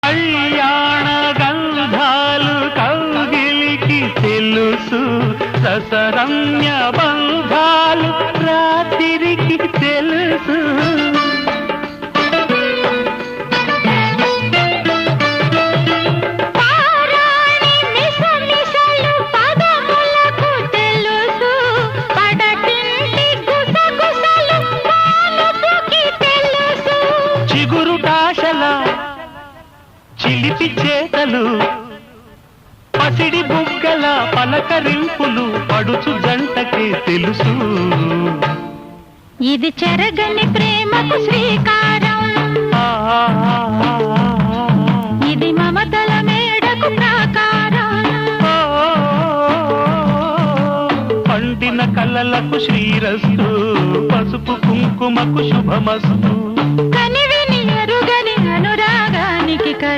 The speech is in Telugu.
కళ్యాణ గంధాలు కౌగిలికి తెలుసు, రసరమ్య బంధాలు రాత్రికి తెలుసు. చిలిపి చేతలు పసిడి బుగ్గల పలకరింపులు పడుచు జంటకే తెలుసు. ఇది చెరగని ప్రేమకు శ్రీకారం, ఇది మమతల మేడకు ప్రాకారం. పండిన కలలకు శ్రీరస్తు, పసుపు కుంకుమకు శుభమస్తు.